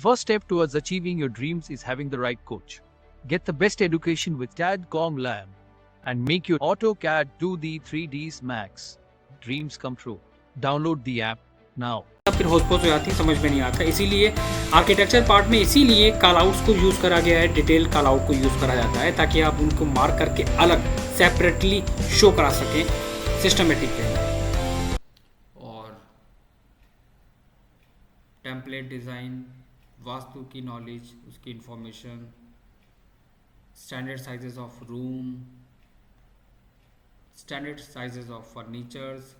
first step towards achieving your dreams is having the right coach. Get the best education with CAD.com Lab and make your AutoCAD 2D 3Ds Max dreams come true. Download the app now. फिर होच-पोच हो जाती है, समझ में नहीं आता। इसीलिए architecture part में इसीलिए कॉल आउट्स को यूज़ करा गया है, डिटेल कॉल आउट को यूज़ करा जाता है ताकि आप उनको मार्क करके अलग सेपरेटली शो करा सकें सिस्टमेटिक वे। और टेम्पलेट डिज़ाइन, वास्तु की नॉलेज, उसकी information, standard sizes of room, standard sizes of furnitures,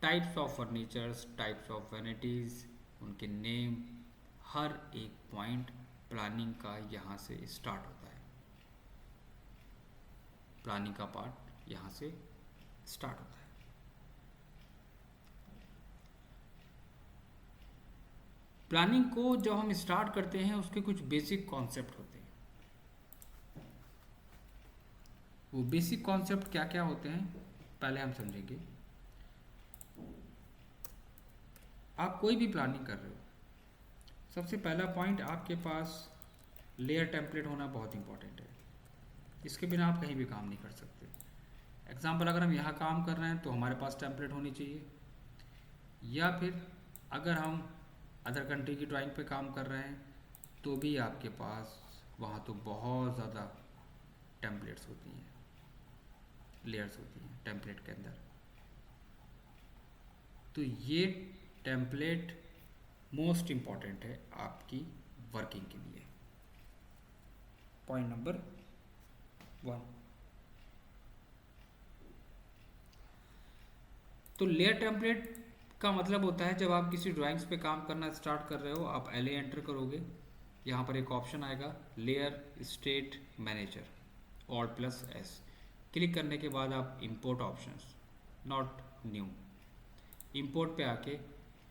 types of furnitures, types of vanities, उनके नेम, हर एक पॉइंट प्लानिंग का यहाँ से स्टार्ट होता है। प्लानिंग का पार्ट यहाँ से स्टार्ट होता है। प्लानिंग को जब हम स्टार्ट करते हैं उसके कुछ बेसिक कॉन्सेप्ट होते हैं। वो बेसिक कॉन्सेप्ट क्या क्या होते हैं पहले हम समझेंगे। आप कोई भी प्लानिंग कर रहे हो, सबसे पहला पॉइंट आपके पास लेयर टेम्पलेट होना बहुत इंपॉर्टेंट है। इसके बिना आप कहीं भी काम नहीं कर सकते। एग्जाम्पल, अगर हम यहाँ काम कर रहे हैं तो हमारे पास टेम्पलेट होनी चाहिए, या फिर अगर हम अदर कंट्री की ड्राइंग पे काम कर रहे हैं तो भी आपके पास वहाँ तो बहुत ज़्यादा टेम्पलेट्स होती हैं, लेयर्स होती हैं टेम्पलेट के अंदर। तो ये टेम्पलेट मोस्ट इम्पॉर्टेंट है आपकी वर्किंग के लिए। Point number 1। तो लेयर टेम्पलेट का मतलब होता है जब आप किसी ड्राइंग्स पे काम करना स्टार्ट कर रहे हो, आप LA एंटर करोगे, यहाँ पर एक ऑप्शन आएगा layer state manager, Alt+S। Click करने के बाद आप import options, not new, import पे आके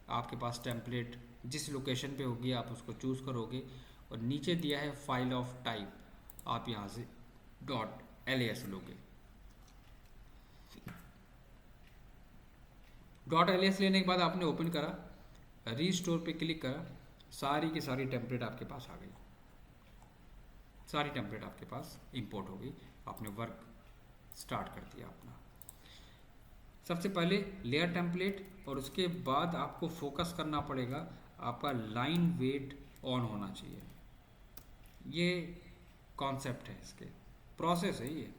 आपके पास टेम्पलेट जिस लोकेशन पे होगी आप उसको चूज़ करोगे, और नीचे दिया है फाइल ऑफ टाइप, आप यहाँ से .las लोगे। .ls लेने के बाद आपने ओपन करा, रीस्टोर पे क्लिक करा, सारी की सारी टेम्पलेट आपके पास आ गई, सारी टेम्पलेट आपके पास इंपोर्ट हो गई, आपने वर्क स्टार्ट कर दिया अपना। सबसे पहले लेयर टेम्पलेट, और उसके बाद आपको फोकस करना पड़ेगा, आपका लाइन वेट ऑन होना चाहिए। ये कॉन्सेप्ट है, इसके प्रोसेस है ये,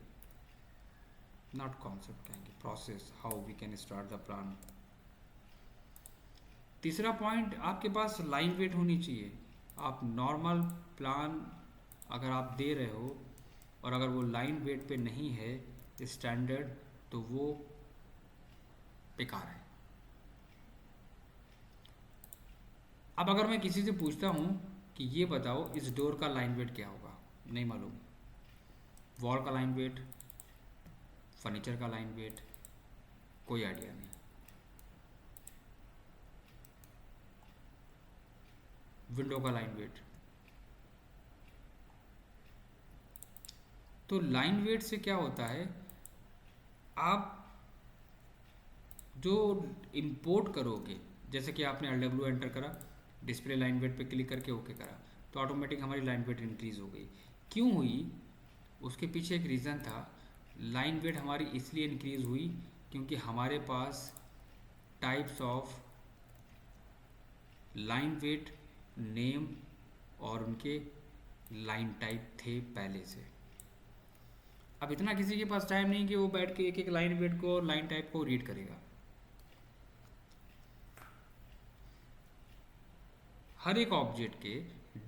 नॉट कॉन्सेप्ट कहेंगे, process, how we can start the plan. तीसरा पॉइंट, आपके पास लाइन वेट होनी चाहिए। आप नॉर्मल प्लान अगर आप दे रहे हो और अगर वो लाइन वेट पे नहीं है स्टैंडर्ड, तो वो बेकार है। अब अगर मैं किसी से पूछता हूँ कि ये बताओ इस डोर का लाइन वेट क्या होगा, नहीं मालूम। वॉल का लाइन वेट, फर्नीचर का लाइन वेट, कोई आइडिया नहीं। विंडो का लाइन वेट। तो लाइन वेट से क्या होता है, आप जो इंपोर्ट करोगे, जैसे कि आपने LW एंटर करा, डिस्प्ले लाइन वेट पे क्लिक करके ओके करा, तो ऑटोमेटिक हमारी लाइन वेट इंक्रीज हो गई। क्यों हुई, उसके पीछे एक रीज़न था। लाइन वेट हमारी इसलिए इंक्रीज हुई क्योंकि हमारे पास types of line weight, name और उनके लाइन टाइप थे पहले से। अब इतना किसी के पास टाइम नहीं कि वो बैठ के एक एक लाइन वेट को और लाइन टाइप को रीड करेगा। हर एक ऑब्जेक्ट के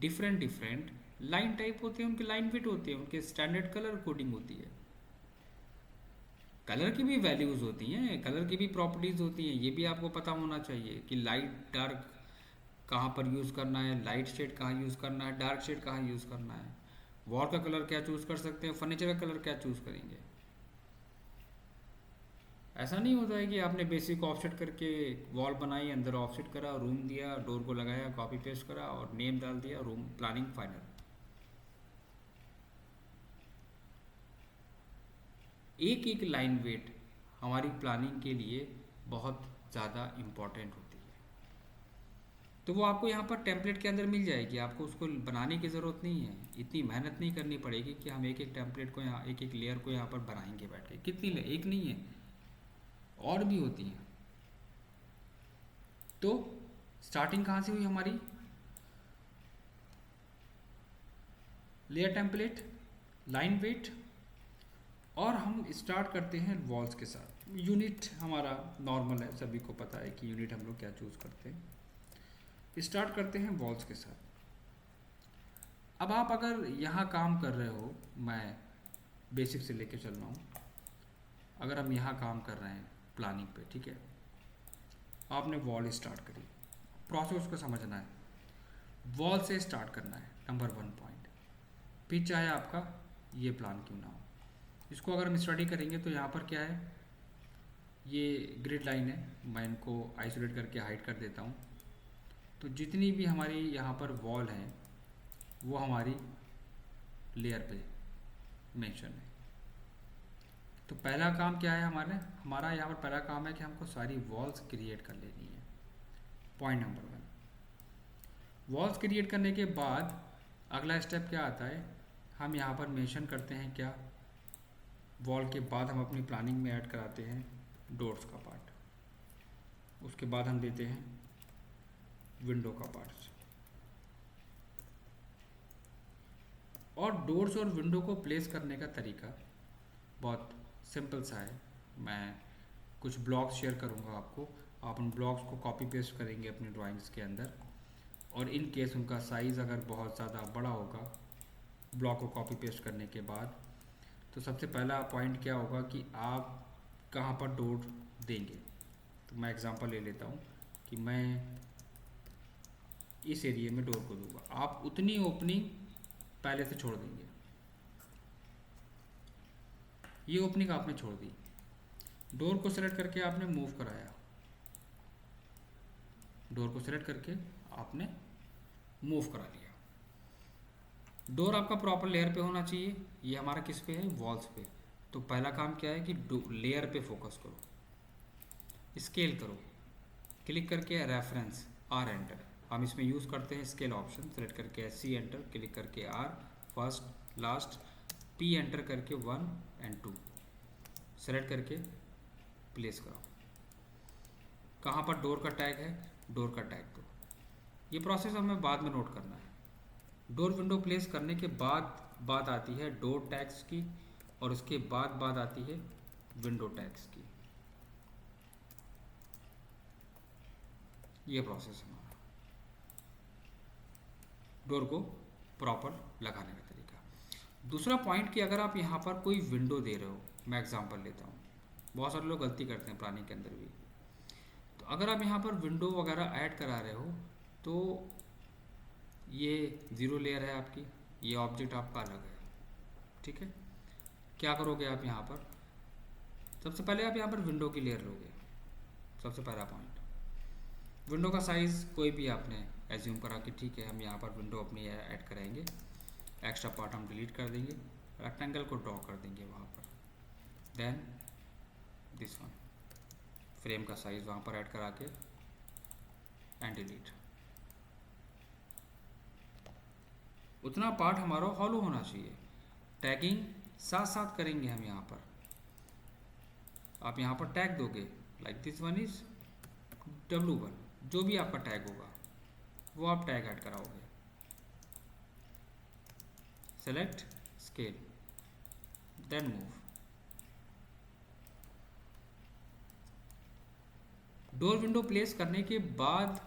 डिफरेंट डिफरेंट लाइन टाइप होते हैं, उनके लाइन वेट होते हैं, उनके स्टैंडर्ड कलर कोडिंग होती है, कलर की भी वैल्यूज़ होती हैं, कलर की भी प्रॉपर्टीज़ होती हैं। ये भी आपको पता होना चाहिए कि लाइट डार्क कहाँ पर यूज़ करना है, लाइट शेड कहाँ यूज़ करना है, डार्क शेड कहाँ यूज़ करना है, वॉल का कलर क्या चूज़ कर सकते हैं, फर्नीचर का कलर क्या चूज़ करेंगे। ऐसा नहीं होता है कि आपने बेसिक ऑफसेट करके वॉल बनाई, अंदर ऑफसेट करा, रूम दिया, डोर को लगाया, कॉपी पेस्ट करा और नेम डाल दिया, रूम प्लानिंग फाइनल। एक एक लाइन वेट हमारी प्लानिंग के लिए बहुत ज़्यादा इम्पॉर्टेंट होती है। तो वो आपको यहाँ पर टेम्पलेट के अंदर मिल जाएगी, आपको उसको बनाने की ज़रूरत नहीं है, इतनी मेहनत नहीं करनी पड़ेगी कि हम एक एक टेम्पलेट को यहाँ एक एक लेयर को यहाँ पर बनाएंगे बैठ के। कितनी लेयर, एक नहीं है, और भी होती हैं। तो स्टार्टिंग कहाँ से हुई हमारी, लेयर टेम्पलेट, लाइन वेट, और हम स्टार्ट करते हैं वॉल्स के साथ। यूनिट हमारा नॉर्मल है, सभी को पता है कि यूनिट हम लोग क्या चूज़ करते हैं। स्टार्ट करते हैं वॉल्स के साथ। अब आप अगर यहाँ काम कर रहे हो, मैं बेसिक से लेके चल रहा हूँ, अगर हम यहाँ काम कर रहे हैं प्लानिंग पे, ठीक है, आपने वॉल स्टार्ट करी, प्रोसेस को समझना है, वॉल से स्टार्ट करना है, नंबर 1 पॉइंट। फिर चाहे आपका ये प्लान क्यों ना हो, इसको अगर हम स्टडी करेंगे तो यहाँ पर क्या है, ये ग्रिड लाइन है, मैं इनको आइसोलेट करके हाइड कर देता हूँ। तो जितनी भी हमारी यहाँ पर वॉल है वो हमारी लेयर पे मेंशन है। तो पहला काम क्या है हमारा यहाँ पर पहला काम है कि हमको सारी वॉल्स क्रिएट कर लेनी है। पॉइंट नंबर 1, वॉल्स क्रिएट करने के बाद अगला स्टेप क्या आता है, हम यहाँ पर मेंशन करते हैं क्या, वॉल के बाद हम अपनी प्लानिंग में ऐड कराते हैं डोर्स का पार्ट, उसके बाद हम देते हैं विंडो का पार्ट। और डोर्स और विंडो को प्लेस करने का तरीका बहुत सिंपल सा है। मैं कुछ ब्लॉक्स शेयर करूंगा आपको, आप उन ब्लॉक्स को कॉपी पेस्ट करेंगे अपनी ड्राइंग्स के अंदर, और इन केस उनका साइज़ अगर बहुत ज़्यादा बड़ा होगा ब्लॉक को कॉपी पेस्ट करने के बाद, तो सबसे पहला पॉइंट क्या होगा कि आप कहाँ पर डोर देंगे। तो मैं एग्जांपल ले लेता हूँ कि मैं इस एरिया में डोर को दूंगा, आप उतनी ओपनिंग पहले से छोड़ देंगे, ये ओपनिंग आपने छोड़ दी, डोर को सेलेक्ट करके आपने मूव कराया, डोर को सेलेक्ट करके आपने मूव करा लिया। डोर आपका प्रॉपर लेयर पे होना चाहिए, ये हमारा किस पे है, वॉल्स पे। तो पहला काम क्या है कि लेयर पे फोकस करो, स्केल करो, क्लिक करके रेफरेंस आर एंटर, हम इसमें यूज़ करते हैं स्केल ऑप्शन, सेलेक्ट करके सी एंटर, क्लिक करके R, first last, P enter करके 1 और 2 सेलेक्ट करके प्लेस करो। कहाँ पर डोर का टैग है, डोर का टैग दो। ये प्रोसेस हमें बाद में नोट करना है। डोर विंडो प्लेस करने के बाद बात आती है डोर टैग्स की, और उसके बाद बात आती है विंडो टैग्स की। ये प्रोसेस हमारा डोर को प्रॉपर लगाने का तरीका। दूसरा पॉइंट कि अगर आप यहाँ पर कोई विंडो दे रहे हो, मैं एग्जांपल लेता हूँ, बहुत सारे लोग गलती करते हैं प्लानिंग के अंदर भी। तो अगर आप यहाँ पर विंडो वगैरह ऐड करा रहे हो, तो ये 0 लेयर है आपकी, ये ऑब्जेक्ट आपका अलग है, ठीक है। क्या करोगे आप यहाँ पर, सबसे पहले आप यहाँ पर विंडो की लेयर लोगे, सबसे पहला पॉइंट। विंडो का साइज़ कोई भी आपने एज्यूम करा कि ठीक है हम यहाँ पर विंडो अपनी ऐड कराएंगे, एक्स्ट्रा पार्ट हम डिलीट कर देंगे, रेक्टेंगल को ड्रॉ कर देंगे वहाँ पर, देन दिस वन, फ्रेम का साइज़ वहाँ पर ऐड करा के एंड डिलीट। उतना पार्ट हमारा हॉलो होना चाहिए। टैगिंग साथ साथ करेंगे हम यहाँ पर, आप यहाँ पर टैग दोगे, like this one is W1, जो भी आपका टैग होगा वो आप टैग ऐड कराओगे, select scale, then move. Door window place करने के बाद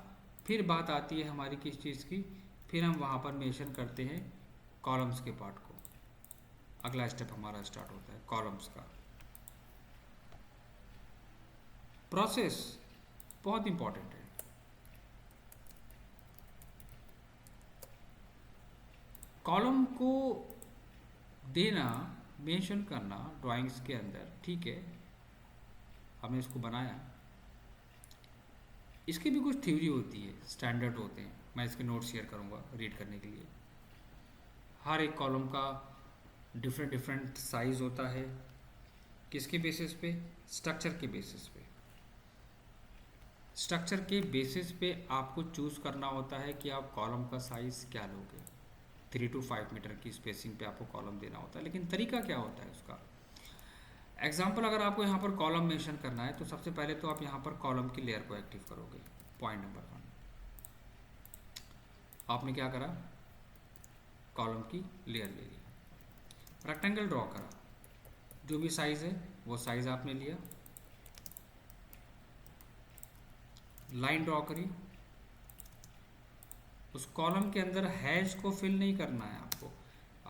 फिर बात आती है हमारी किस चीज़ की, फिर हम वहाँ पर मेंशन करते हैं कॉलम्स के पार्ट को। अगला स्टेप हमारा स्टार्ट होता है कॉलम्स का। प्रोसेस बहुत इंपॉर्टेंट है। कॉलम को देना, मेंशन करना ड्राइंग्स के अंदर, ठीक है, हमने इसको बनाया, इसकी भी कुछ थ्योरी होती है, स्टैंडर्ड होते हैं, मैं इसके नोट शेयर करूँगा रीड करने के लिए। हर एक कॉलम का डिफरेंट डिफरेंट साइज होता है, किसके बेसिस पे, स्ट्रक्चर के बेसिस पे। स्ट्रक्चर के बेसिस पे आपको चूज़ करना होता है कि आप कॉलम का साइज़ क्या लोगे। 3 to 5 मीटर की स्पेसिंग पे आपको कॉलम देना होता है, लेकिन तरीका क्या होता है उसका। एग्जाम्पल अगर आपको यहाँ पर कॉलम मेंशन करना है तो सबसे पहले तो आप यहाँ पर कॉलम की लेयर को एक्टिव करोगे। पॉइंट नंबर 1, आपने क्या करा, कॉलम की लेयर ले ली, रेक्टेंगल ड्रॉ करा, जो भी साइज़ है वो साइज़ आपने लिया, लाइन ड्रॉ करी। उस कॉलम के अंदर हैश को फिल नहीं करना है आपको,